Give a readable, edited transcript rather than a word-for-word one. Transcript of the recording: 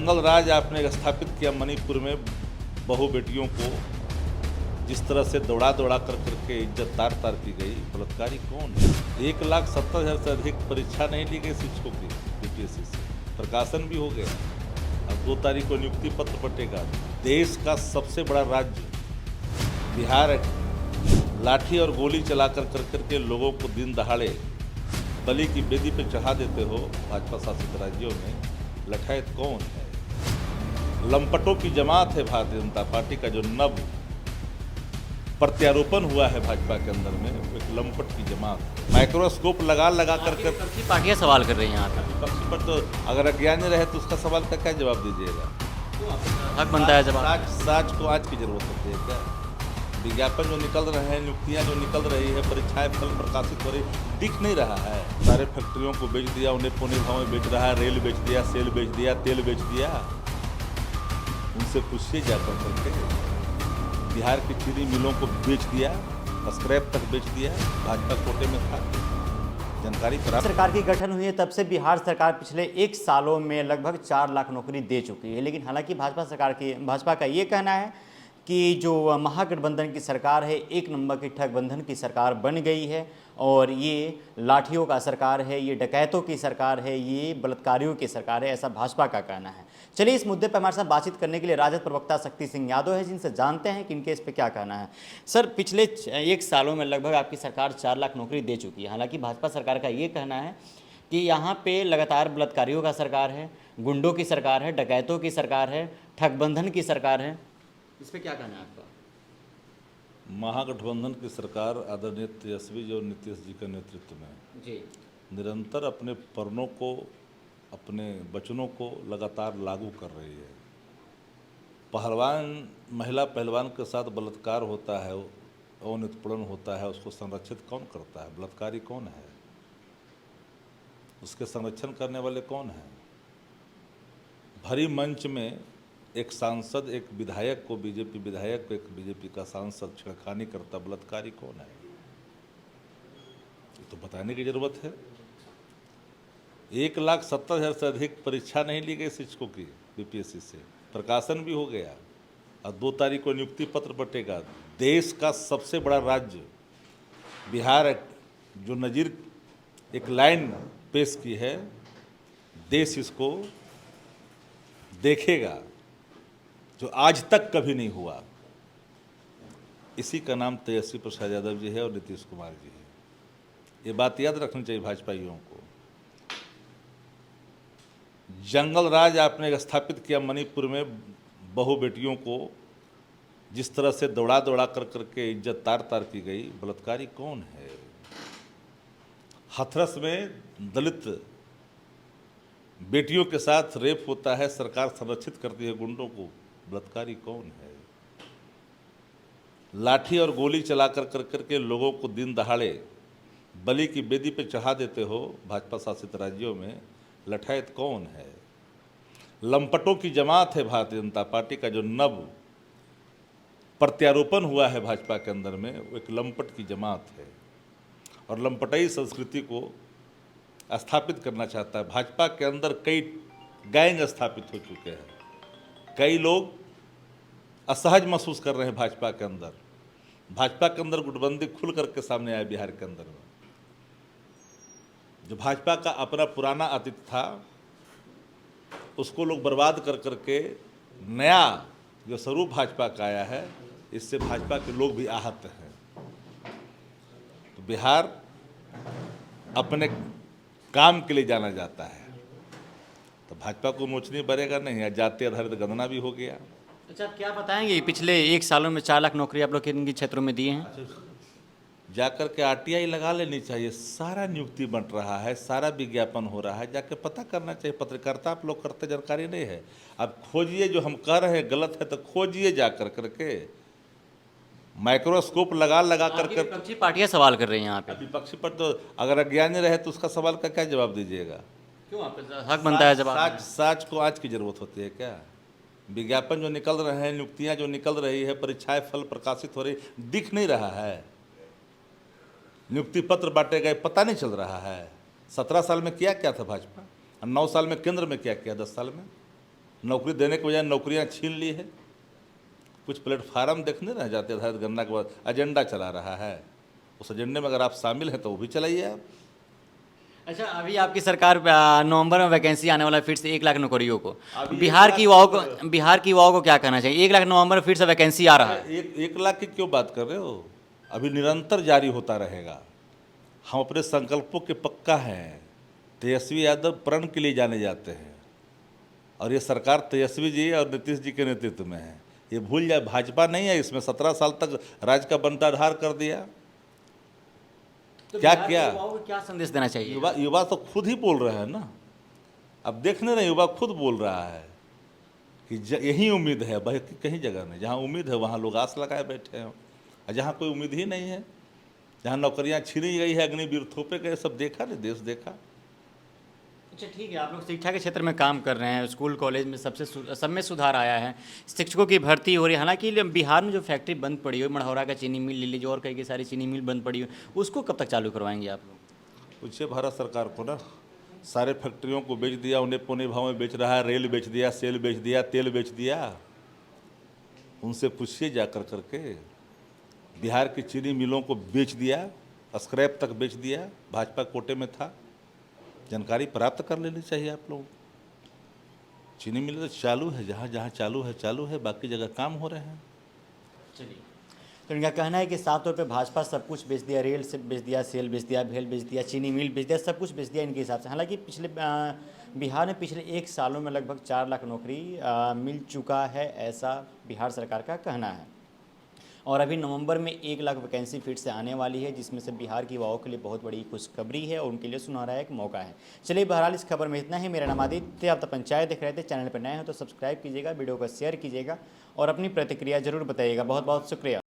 जंगल राज आपने स्थापित किया मणिपुर में। बहु बेटियों को जिस तरह से दौड़ा दौड़ा कर करके इज्जत तार तार की गई, बलात्कारी कौन है? 1,70,000 से अधिक परीक्षा नहीं ली गई शिक्षकों की यूपीएससी से, प्रकाशन भी हो गया। अब 2 तारीख को नियुक्ति पत्र बटेगा। देश का सबसे बड़ा राज्य बिहार लाठी और गोली चला कर करके लोगों को दिन दहाड़े बलि की बेदी पे चढ़ा देते हो। भाजपा शासित राज्यों में लठायत कौन है? लंपटों की जमात है भारतीय जनता पार्टी का। जो नव प्रत्यारोपण हुआ है भाजपा के अंदर में, एक लंपट की जमात। माइक्रोस्कोप लगा करके पार्टियां सवाल कर रही हैं यहाँ पर। विपक्षी पर तो अगर अज्ञानी रहे तो उसका सवाल का क्या जवाब दीजिएगा? हक बनता है जवाब। साच को आज की जरूरत होती है क्या? विज्ञापन जो निकल रहे हैं, नियुक्तियां जो निकल रही है, परीक्षाएं फल प्रकाशित हो रही, दिख नहीं रहा है। सारे फैक्ट्रियों को बेच दिया, उन्हें पौने भाव में बेच रहा है। रेल बेच दिया, सेल बेच दिया, तेल बेच दिया। उनसे पूछिए जाकर करके। बिहार की चीनी मिलों को बेच दिया, स्क्रैप तक बेच दिया। भाजपा कोटे में था, जानकारी प्राप्त। सरकार की गठन हुई है तब से बिहार सरकार पिछले 1 सालों में लगभग 4 लाख नौकरी दे चुकी है। लेकिन हालांकि भाजपा का ये कहना है कि जो महागठबंधन की सरकार है, 1 नंबर की ठगबंधन की सरकार बन गई है और ये लाठियों का सरकार है, ये डकैतों की सरकार है, ये बलात्कारियों की सरकार है, ऐसा भाजपा का कहना है। चलिए इस मुद्दे पर हमारे साथ बातचीत करने के लिए राजद प्रवक्ता शक्ति सिंह यादव है, जिनसे जानते हैं कि इनके इस पर क्या कहना है। सर, पिछले 1 सालों में लगभग आपकी सरकार 4 लाख नौकरी दे चुकी है। हालांकि भाजपा सरकार का ये कहना है कि यहाँ पे लगातार बलात्कारियों का सरकार है, गुंडों की सरकार है, डकैतों की सरकार है, ठगबंधन की सरकार है। इस पर क्या कहना है आपका? महागठबंधन की सरकार आदरणीय तेजस्वी जी और नीतीश जी के नेतृत्व में जी निरंतर अपने प्रणों को, अपने वचनों को लगातार लागू कर रही है। महिला पहलवान के साथ बलात्कार होता है, यौन उत्पीड़न होता है, उसको संरक्षित कौन करता है? बलात्कारी कौन है? उसके संरक्षण करने वाले कौन हैं? भरी मंच में एक सांसद, एक विधायक को, बीजेपी विधायक को, एक बीजेपी का सांसद छेड़खानी करता, बलात्कारी कौन है? ये तो बताने की जरूरत है। 1,70,000 से अधिक परीक्षा नहीं ली गई शिक्षकों की यूपीएससी से, प्रकाशन भी हो गया। और 2 तारीख को नियुक्ति पत्र बटेगा। देश का सबसे बड़ा राज्य बिहार जो नजीर एक लाइन पेश की है, देश इसको देखेगा जो आज तक कभी नहीं हुआ। इसी का नाम तेजस्वी प्रसाद यादव जी है और नीतीश कुमार जी है। ये बात याद रखनी चाहिए भाजपाइयों को। जंगल राज आपने स्थापित किया मणिपुर में। बहु बेटियों को जिस तरह से दौड़ा दौड़ा कर करके इज्जत तार तार की गई, बलात्कारी कौन है? हाथरस में दलित बेटियों के साथ रेप होता है, सरकार संरक्षित करती है गुंडों को, बलात्कारी कौन है? लाठी और गोली चला कर करके लोगों को दिन दहाड़े बलि की बेदी पे चढ़ा देते हो। भाजपा शासित राज्यों में लठायत कौन है? लंपटों की जमात है भारतीय जनता पार्टी का। जो नव प्रत्यारोपण हुआ है भाजपा के अंदर में, वो एक लंपट की जमात है और लंपटाई संस्कृति को स्थापित करना चाहता है। भाजपा के अंदर कई गैंग स्थापित हो चुके हैं। कई लोग असहज महसूस कर रहे हैं भाजपा के अंदर। भाजपा के अंदर गुटबंदी खुल करके सामने आया बिहार के अंदर में। जो भाजपा का अपना पुराना अतीत था, उसको लोग बर्बाद कर करके नया जो स्वरूप भाजपा का आया है, इससे भाजपा के लोग भी आहत हैं। तो बिहार अपने काम के लिए जाना जाता है, तो भाजपा को नोचनी बढ़ेगा नहीं। जाति आधारित गणना भी हो गया। अच्छा, आप क्या बताएंगे पिछले 1 सालों में 4 लाख नौकरी आप लोग किन किन क्षेत्रों में दिए हैं? जाकर के आरटीआई लगा लेनी चाहिए। सारा नियुक्ति बंट रहा है, सारा विज्ञापन हो रहा है, जाके पता करना चाहिए। पत्रकारिता आप लोग करते, जानकारी नहीं है। अब खोजिए, जो हम कह रहे हैं गलत है तो खोजिए जा कर करके। माइक्रोस्कोप लगा करके विपक्षी पार्टियां सवाल कर रही हैं यहाँ पे। विपक्षी पर तो अगर अज्ञानी रहे तो उसका सवाल का क्या जवाब दीजिएगा? क्यों आपका हक बनता है जवाब? साच को आज की जरूरत होती है क्या? विज्ञापन जो निकल रहे हैं, नियुक्तियां जो निकल रही है, परीक्षाएं फल प्रकाशित हो रही, दिख नहीं रहा है। नियुक्ति पत्र बांटे गए, पता नहीं चल रहा है। 17 साल में किया क्या था भाजपा, और 9 साल में केंद्र में क्या किया, 10 साल में? नौकरी देने के बजाय नौकरियां छीन ली है। कुछ प्लेटफार्म देखने ना जाते आधारित गणना के बाद एजेंडा चला रहा है, उस एजेंडे में अगर आप शामिल हैं तो वो भी चलाइए आप। अच्छा, अभी आपकी सरकार नवंबर में वैकेंसी आने वाला है फिर से 1 लाख नौकरियों को। अभी बिहार 1 की लाख युवाओं को क्या कहना चाहिए? 1 लाख नवंबर में फिर से वैकेंसी आ रहा है। 1 लाख की क्यों बात कर रहे हो? अभी निरंतर जारी होता रहेगा। हम अपने संकल्पों के पक्का हैं। तेजस्वी यादव प्रण के लिए जाने जाते हैं और ये सरकार तेजस्वी जी और नीतीश जी के नेतृत्व में है। ये भूल जाए, भाजपा नहीं है इसमें। 17 साल तक राज्य का बंटाधार कर दिया। तो क्या बिहार के क्या युवाओं को क्या संदेश देना चाहिए? युवा तो खुद ही बोल रहे हैं ना। अब देखने ना, युवा खुद बोल रहा है कि यही उम्मीद है, बाकी कहीं जगह नहीं। जहाँ उम्मीद है वहाँ लोग आस लगाए बैठे हैं, और जहाँ कोई उम्मीद ही नहीं है, जहाँ नौकरियाँ छीनी गई है, अग्निवीर थोपे गए, सब देखा नहीं, देश देखा। अच्छा ठीक है, आप लोग शिक्षा के क्षेत्र में काम कर रहे हैं, स्कूल कॉलेज में सब में सुधार आया है, शिक्षकों की भर्ती हो रही है। हालांकि बिहार में जो फैक्ट्री बंद पड़ी हुई, मढ़ौरा का चीनी मिल ले लीजिए और कई सारी चीनी मिल बंद पड़ी हुई, उसको कब तक चालू करवाएंगे आप लोग? पूछिए भारत सरकार को ना। सारे फैक्ट्रियों को बेच दिया, उन्हें पौने भाव में बेच रहा है। रेल बेच दिया, सेल बेच दिया, तेल बेच दिया। उनसे पूछिए जा करके। बिहार की चीनी मिलों को बेच दिया, स्क्रैप तक बेच दिया, भाजपा कोटे में था। जानकारी प्राप्त कर लेनी चाहिए आप लोग। चीनी मिल तो चालू है, जहाँ जहाँ चालू है, बाकी जगह काम हो रहे हैं। चलिए, तो इनका कहना है कि साफ तौर पे भाजपा सब कुछ बेच दिया, रेल से बेच दिया, सेल बेच दिया, भेल बेच दिया, चीनी मिल बेच दिया, सब कुछ बेच दिया इनके हिसाब से। हालांकि बिहार में पिछले 1 सालों में लगभग 4 लाख नौकरी मिल चुका है, ऐसा बिहार सरकार का कहना है। और अभी नवंबर में 1 लाख वैकेंसी फिर से आने वाली है, जिसमें से बिहार के युवाओं के लिए बहुत बड़ी खुशखबरी है और उनके लिए सुनहरा एक मौका है। चलिए, बहरहाल इस खबर में इतना ही। मेरा नाम आदित्य, आप तो पंचायत देख रहे थे। चैनल पर नए हो तो सब्सक्राइब कीजिएगा, वीडियो को शेयर कीजिएगा और अपनी प्रतिक्रिया जरूर बताइएगा। बहुत बहुत शुक्रिया।